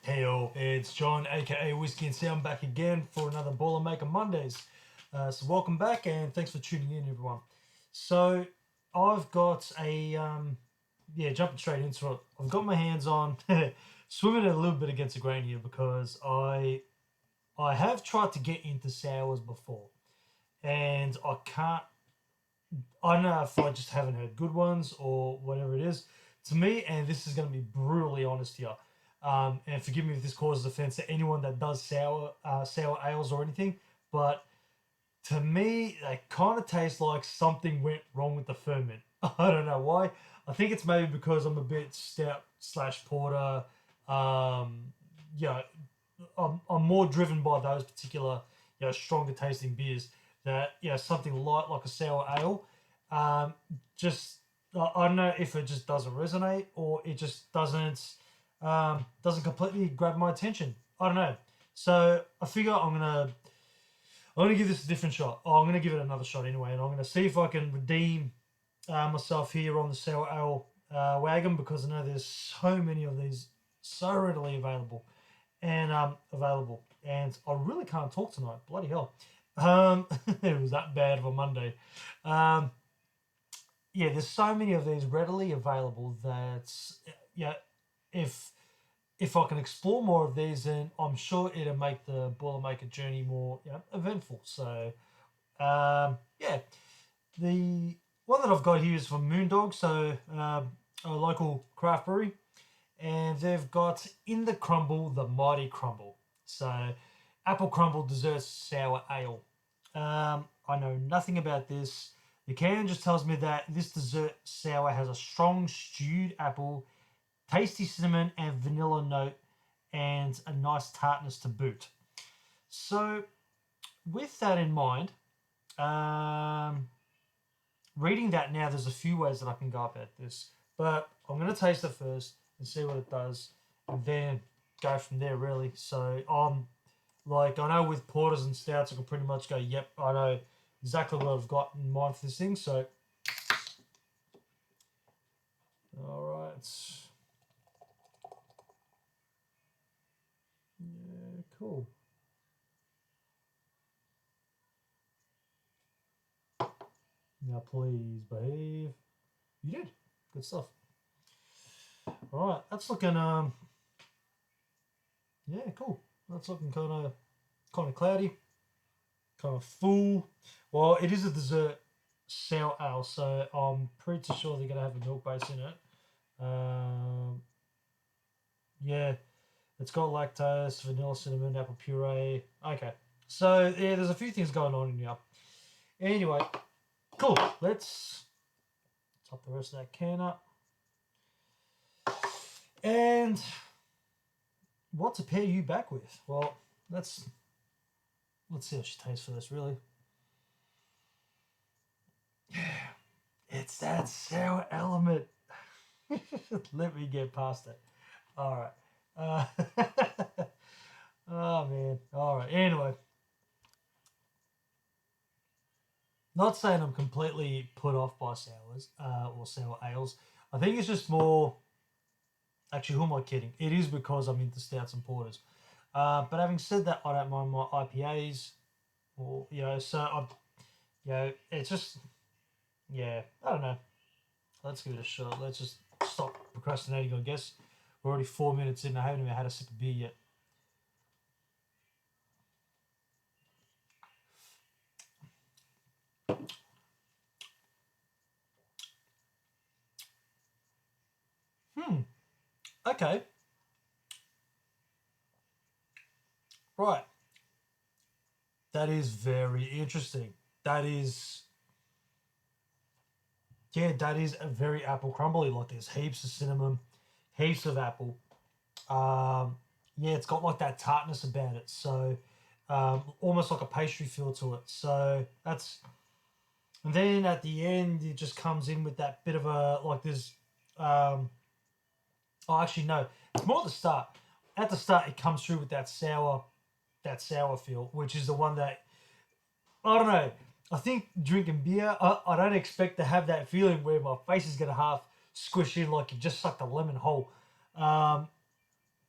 Hey yo, it's John, aka Whiskey and Sound, back again for another Boilermaker Mondays. So welcome back and thanks for tuning in, everyone. So I've got jumping straight into it. I've got my hands on swimming a little bit against the grain here because I have tried to get into sours before, and I don't know if I just haven't heard good ones or whatever it is. To me, and this is going to be brutally honest here, and forgive me if this causes offense to anyone that does sour ales or anything, but to me, they kind of taste like something went wrong with the ferment. I don't know why. I think it's maybe because I'm a bit stout slash porter. Um, yeah, I'm more driven by those particular, stronger tasting beers. That something light like a sour ale, um, just I don't know if it just doesn't resonate or it just doesn't completely grab my attention. I don't know. So I figure I'm gonna give this a different shot. Oh, I'm gonna give it another shot anyway, and I'm gonna see if I can redeem myself here on the sour ale wagon because I know there's so many of these so readily available, and I really can't talk tonight. Bloody hell. It was that bad of a Monday. Um, yeah, there's so many of these readily available that yeah, if if I can explore more of these, then I'm sure it'll make the Boilermaker journey more eventful. So yeah, the one that I've got here is from Moondog, so a local craft brewery, and they've got in the crumble the Mighty Crumble. So Apple Crumble Dessert Sour Ale. I know nothing about this. The can just tells me that this dessert sour has a strong stewed apple, tasty cinnamon and vanilla note, and a nice tartness to boot. So, with that in mind, um, reading that now, there's a few ways that I can go about this, but I'm going to taste it first and see what it does, and then go from there, really. So, I know with porters and stouts, I can pretty much go, yep, I know exactly what I've got in mind for this thing. So, all right. Yeah, cool. Now, please behave. You did. Good stuff. All right, that's looking yeah, cool. That's looking kind of cloudy, kind of full. Well, it is a dessert sour ale, so I'm pretty sure they're gonna have a milk base in it. Um, yeah, it's got lactose, vanilla, cinnamon, apple puree. Okay, so yeah, there's a few things going on in here. Anyway, cool. Let's top the rest of that can up. And what to pair you back with? Well, let's see how she tastes for this, really. Yeah, it's that sour element. Let me get past it. All right. Oh, man. All right. Anyway, not saying I'm completely put off by sours or sour ales. I think it's just more. Actually, who am I kidding? It is because I'm into stouts and porters. But having said that, I don't mind my IPAs. Or so it's just I don't know. Let's give it a shot. Let's just stop procrastinating, I guess. We're already 4 minutes in. I haven't even had a sip of beer yet. Okay. Right. That is very interesting. That is, that is a very apple crumbly. Like there's heaps of cinnamon, heaps of apple. It's got like that tartness about it. So almost like a pastry feel to it. So that's, and then at the end it just comes in with that bit of a like this. Oh, actually no, it's more at the start. At the start, it comes through with that sour feel, which is the one that I don't know. I think drinking beer, I don't expect to have that feeling where my face is gonna half squish in like you just sucked a lemon whole. Um,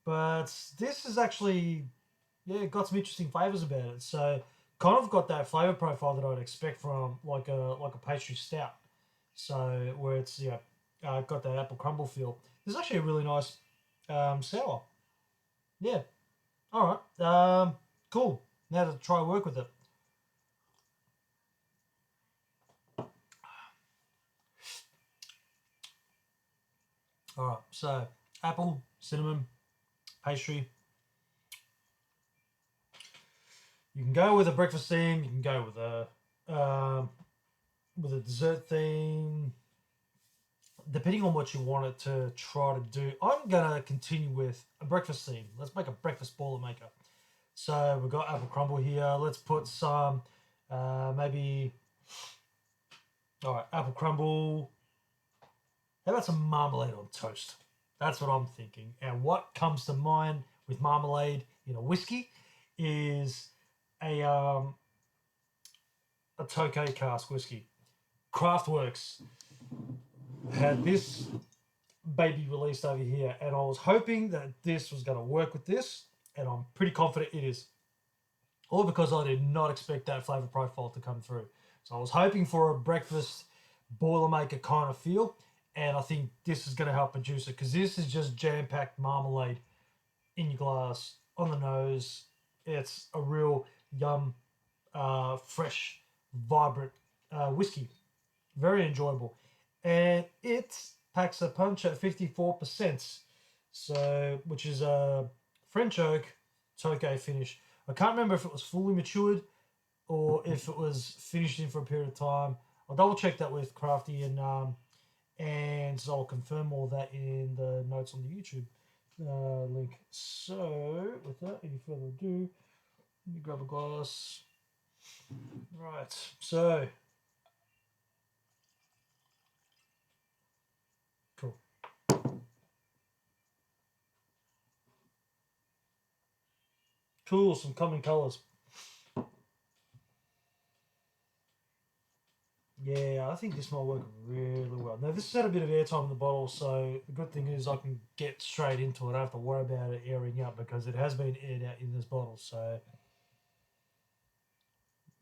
but this is actually, yeah, got some interesting flavors about it. So kind of got that flavor profile that I'd expect from like a pastry stout. So where it's got that apple crumble feel. This is actually a really nice sour. Yeah. All right. Cool. Now to try work with it. All right. So apple, cinnamon, pastry. You can go with a breakfast theme. You can go with a dessert theme. Depending on what you want it to try to do, I'm gonna continue with a breakfast theme. Let's make a breakfast Boilermaker. So we've got apple crumble here. Let's put some maybe. All right, apple crumble. How about some marmalade on toast? That's what I'm thinking. And what comes to mind with marmalade in a whiskey is a Tokaj cask whiskey. Craftworks had this baby released over here, and I was hoping that this was going to work with this, and I'm pretty confident it is. All because I did not expect that flavor profile to come through. So I was hoping for a breakfast Boilermaker kind of feel, and I think this is going to help produce it because this is just jam-packed marmalade in your glass on the nose. It's a real yum, fresh, vibrant whiskey. Very enjoyable, and it packs a punch at 54%. So, which is a French oak Tokay finish. I can't remember if it was fully matured or if it was finished in for a period of time. I'll double check that with Crafty and so I'll confirm all that in the notes on the YouTube link. So, without any further ado, let me grab a glass. Right, so cool. Cool, some common colours. Yeah, I think this might work really well. Now, this has had a bit of airtime in the bottle, so the good thing is I can get straight into it. I don't have to worry about it airing out because it has been aired out in this bottle. So,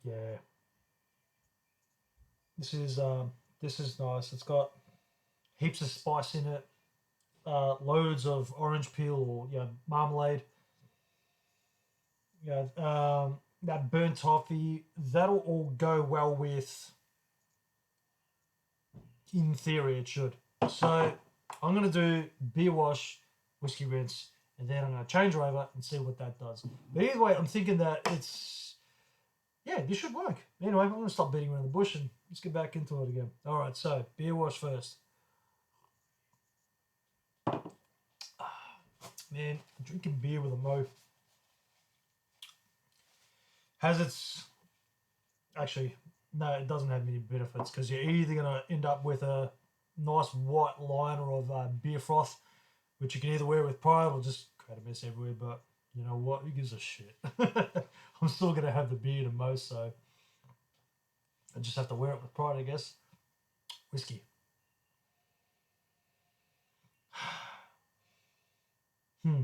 yeah, this is nice. It's got heaps of spice in it, loads of orange peel or marmalade. That burnt toffee. That'll all go well with. In theory, it should. So I'm going to do beer wash, whiskey rinse, and then I'm going to change her over and see what that does. But either way, I'm thinking that this should work. Anyway, I'm going to stop beating around the bush and let's get back into it again. All right, so beer wash first. Man, drinking beer with a mo has its. Actually, no, it doesn't have many benefits because you're either going to end up with a nice white liner of beer froth, which you can either wear with pride or just create a mess everywhere. But you know what? Who gives a shit? I'm still going to have the beer the most, so I just have to wear it with pride, I guess. Whiskey. Hmm.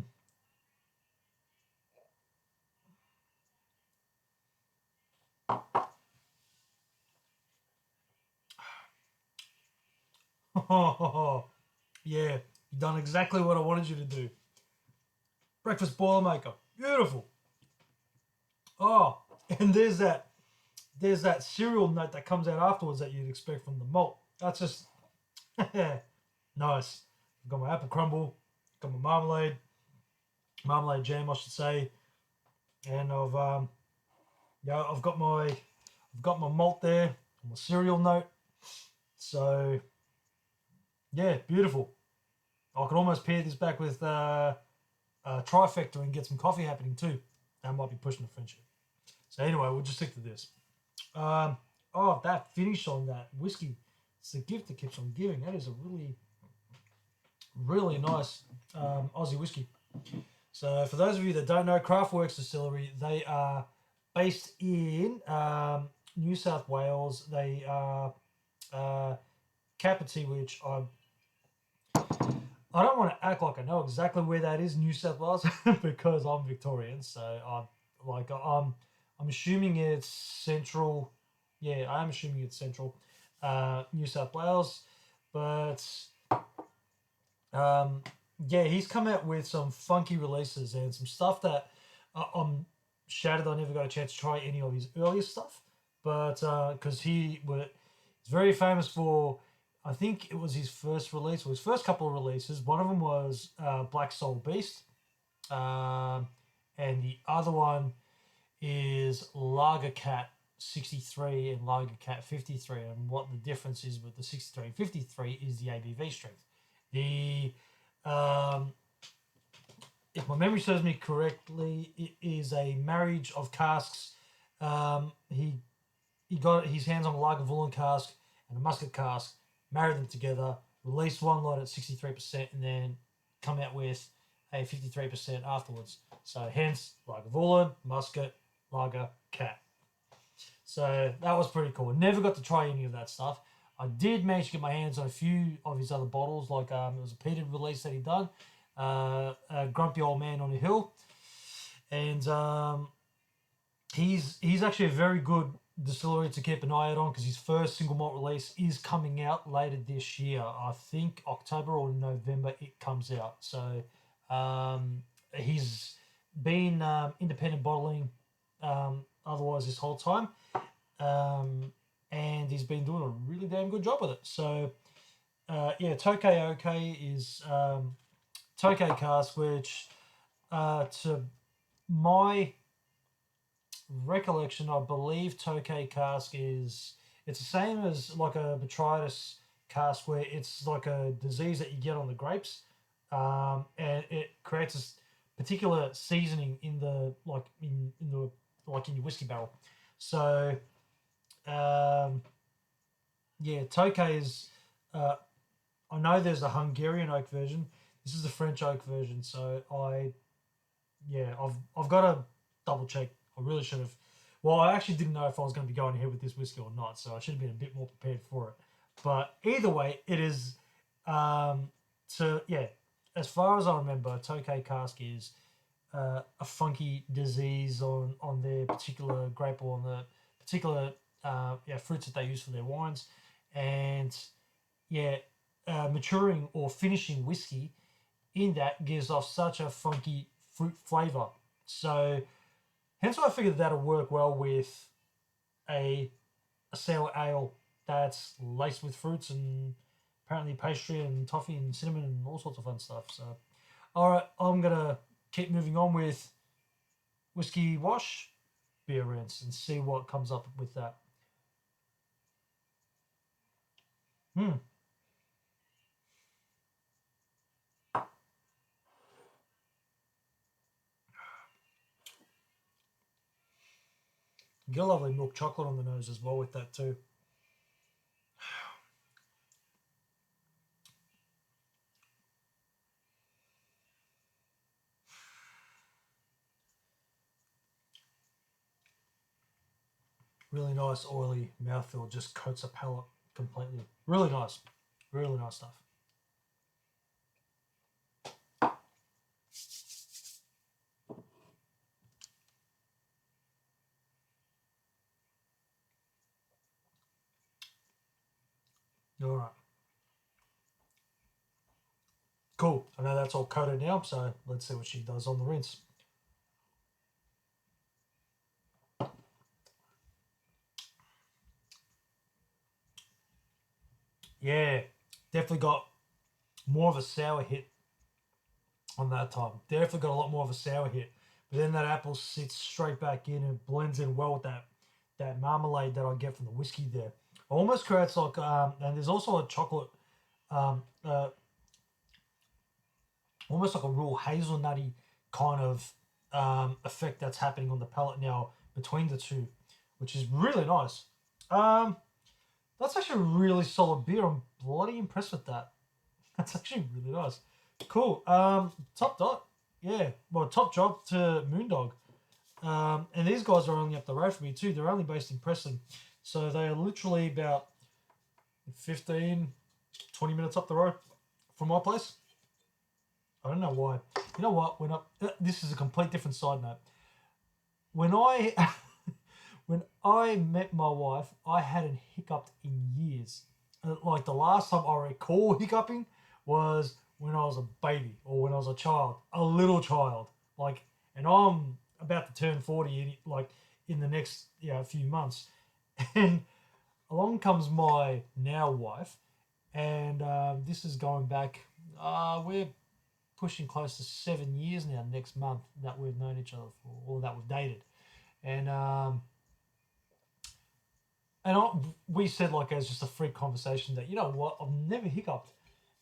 Yeah, you've done exactly what I wanted you to do. Breakfast Boilermaker. Beautiful. Oh, and there's that cereal note that comes out afterwards that you'd expect from the malt. That's just nice. I've got my apple crumble, got my marmalade jam, I should say, and I've got my malt there, my cereal note. So yeah, beautiful. I could almost pair this back with trifecta and get some coffee happening too. That might be pushing the friendship. So anyway, we'll just stick to this. That finish on that whiskey. It's the gift that keeps on giving. That is a really, really nice Aussie whiskey. So for those of you that don't know, Craftworks Distillery, they are based in New South Wales. They are Capertee, which I don't want to act like I know exactly where that is, New South Wales, because I'm Victorian. So I'm assuming it's central. Yeah, I am assuming it's central, New South Wales. But um, yeah, he's come out with some funky releases and some stuff that I'm shattered. I never got a chance to try any of his earlier stuff, but because he's very famous for, I think it was his first release or his first couple of releases. One of them was Black Soul Beast, and the other one is Lager Cat 63 and Lager Cat 53. And what the difference is with the 63 and 53 is the ABV strength. The if my memory serves me correctly, it is a marriage of casks. He got his hands on a Lagavulin cask and a muscat cask, married them together, released one lot at 63%, and then come out with a 53% afterwards. So hence Lagavulin, muscat, lager, cat. So that was pretty cool. Never got to try any of that stuff. I did manage to get my hands on a few of his other bottles, like it was a peated release that he done, a Grumpy Old Man on a Hill, and he's actually a very good distillery to keep an eye out on, because his first single malt release is coming out later this year. I think October or November it comes out. So he's been independent bottling otherwise this whole time, and he's been doing a really damn good job with it. So Tokay Okay is Tokay cask, which to my recollection, I believe Tokay cask it's the same as like a botrytis cask, where it's like a disease that you get on the grapes, and it creates this particular seasoning in the in your whiskey barrel. So Tokay is I know there's a Hungarian oak version. This is the French oak version. So I've got to double check. I really should have. Well, I actually didn't know if I was going to be going ahead with this whiskey or not, so I should have been a bit more prepared for it. But either way, it is. As far as I remember, Tokay cask is a funky disease on their particular grape, or on the particular fruits that they use for their wines, and maturing or finishing whiskey in that gives off such a funky fruit flavor. So hence why I figured that'll work well with a sour ale that's laced with fruits and apparently pastry and toffee and cinnamon and all sorts of fun stuff. So, all right, I'm gonna keep moving on with whiskey wash, beer rinse, and see what comes up with that. Get a lovely milk chocolate on the nose as well with that too. Really nice oily mouthfeel, just coats a palate completely. Really nice. Really nice stuff. All right. Cool. I know that's all coated now, so let's see what she does on the rinse. Yeah, definitely got more of a sour hit on that time. Definitely got a lot more of a sour hit. But then that apple sits straight back in and blends in well with that marmalade that I get from the whiskey there. Almost creates like, and there's also a chocolate, almost like a real hazelnutty kind of effect that's happening on the palate now between the two, which is really nice. That's actually a really solid beer. I'm bloody impressed with that. That's actually really nice. Cool. Top dot. Yeah. Well, top job to Moondog. And these guys are only up the road from me too. They're only based in Preston. So they are literally about 15, 20 minutes up the road from my place. I don't know why. You know what? This is a complete different side note. When I when I met my wife, I hadn't hiccuped in years. Like the last time I recall hiccuping was when I was a baby or when I was a child, a little child. Like, and I'm about to turn 40 in the next few months, and along comes my now wife, and this is going back. We're pushing close to 7 years now. Next month that we've known each other for, or that we've dated, and we said like as just a free conversation that what, I've never hiccuped,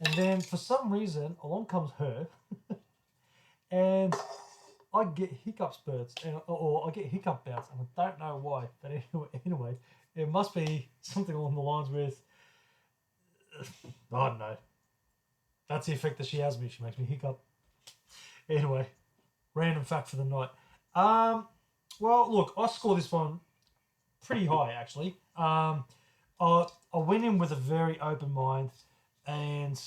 and then for some reason along comes her, and I get hiccup spurts or I get hiccup bouts, and I don't know why. But anyway, it must be something along the lines with I don't know. That's the effect that she has me. She makes me hiccup. Anyway, random fact for the night. Well, look, I score this one pretty high actually. I went in with a very open mind, and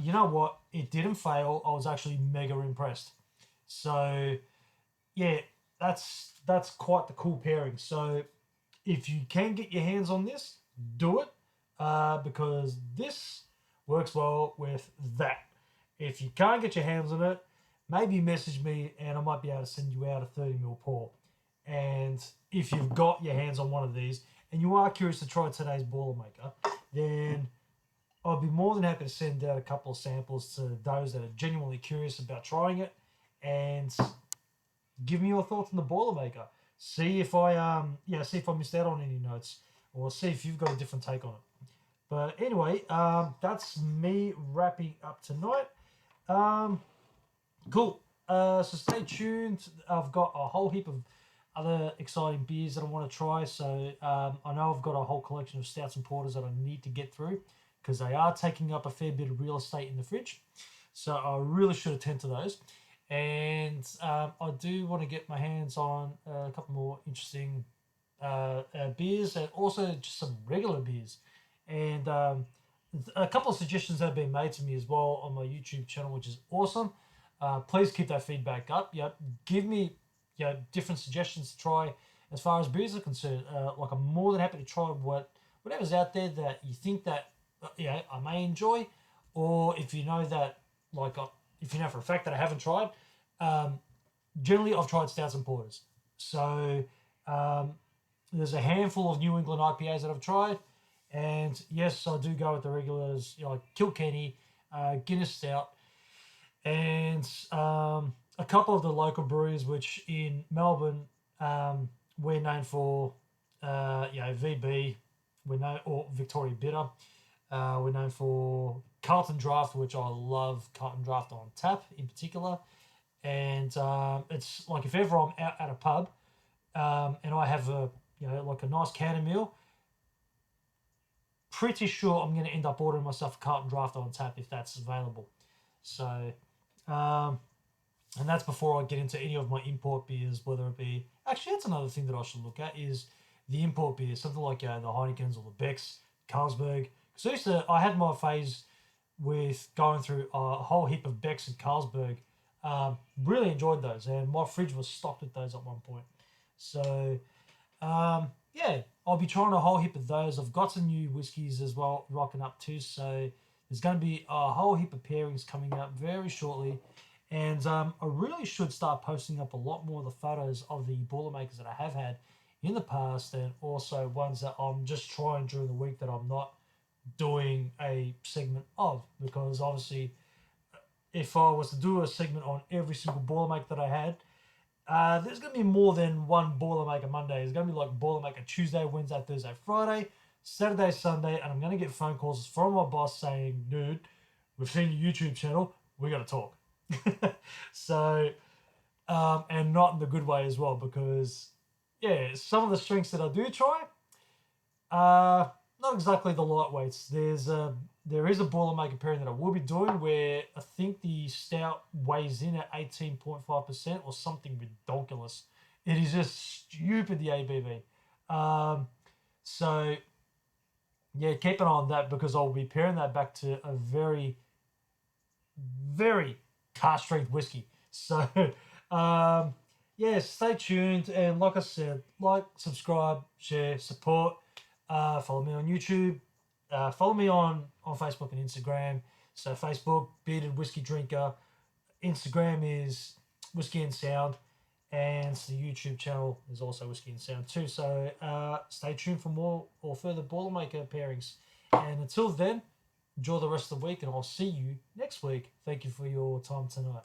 you know what? It didn't fail. I was actually mega impressed. So yeah, that's quite the cool pairing. So if you can get your hands on this, do it, because this works well with that. If you can't get your hands on it, maybe message me and I might be able to send you out a 30ml pour. And if you've got your hands on one of these and you are curious to try today's Boilermaker, then I'd be more than happy to send out a couple of samples to those that are genuinely curious about trying it, and give me your thoughts on the Boilermaker. See if I see if I missed out on any notes, or see if you've got a different take on it. But anyway, that's me wrapping up tonight. Cool. So stay tuned. I've got a whole heap of other exciting beers that I want to try. So I know I've got a whole collection of stouts and porters that I need to get through, because they are taking up a fair bit of real estate in the fridge. So I really should attend to those. And I do want to get my hands on a couple more interesting beers, and also just some regular beers. And a couple of suggestions have been made to me as well on my YouTube channel, which is awesome. Please keep that feedback up. Give me different suggestions to try as far as beers are concerned. Like, I'm more than happy to try whatever's out there that you think that I may enjoy, or if you know that if you know for a fact that I haven't tried. Generally, I've tried stouts and porters. So there's a handful of New England IPAs that I've tried. And yes, I do go with the regulars, like Kilkenny, Guinness Stout, and a couple of the local breweries, which in Melbourne, we're known for, VB, or Victoria Bitter. We're known for Carlton Draft, which I love Carlton Draft on tap in particular. And it's like if ever I'm out at a pub and I have a nice canner meal, pretty sure I'm going to end up ordering myself a Carlton Draft on tap if that's available. So, and that's before I get into any of my import beers, whether it be... Actually, that's another thing that I should look at is the import beers, something like the Heinekens or the Becks, Carlsberg. Because I had my phase with going through a whole heap of Becks and Carlsberg. Really enjoyed those, and my fridge was stocked with those at one point. So, I'll be trying a whole heap of those. I've got some new whiskies as well rocking up too, so there's going to be a whole heap of pairings coming out very shortly. And I really should start posting up a lot more of the photos of the Boilermakers that I have had in the past, and also ones that I'm just trying during the week that I'm not doing a segment of, because obviously if I was to do a segment on every single Boilermaker that I had, there's going to be more than one Boilermaker Monday. It's going to be like Boilermaker Tuesday, Wednesday, Thursday, Friday, Saturday, Sunday, and I'm going to get phone calls from my boss saying, dude, we've seen your YouTube channel, we got to talk. So, and not in the good way as well, because, some of the strengths that I do try, not exactly the lightweights. There is a Boilermaker pairing that I will be doing where I think the stout weighs in at 18.5% or something ridiculous. It is just stupid, the ABV. So, keep an eye on that, because I'll be pairing that back to a very, very car strength whiskey. So, yeah, stay tuned. And like I said, like, subscribe, share, support. Follow me on YouTube. Follow me on Facebook and Instagram. So, Facebook, Bearded Whiskey Drinker. Instagram is Whiskey and Sound. And the YouTube channel is also Whiskey and Sound too. So, stay tuned for more or further Boilermaker pairings. And until then, enjoy the rest of the week, and I'll see you next week. Thank you for your time tonight.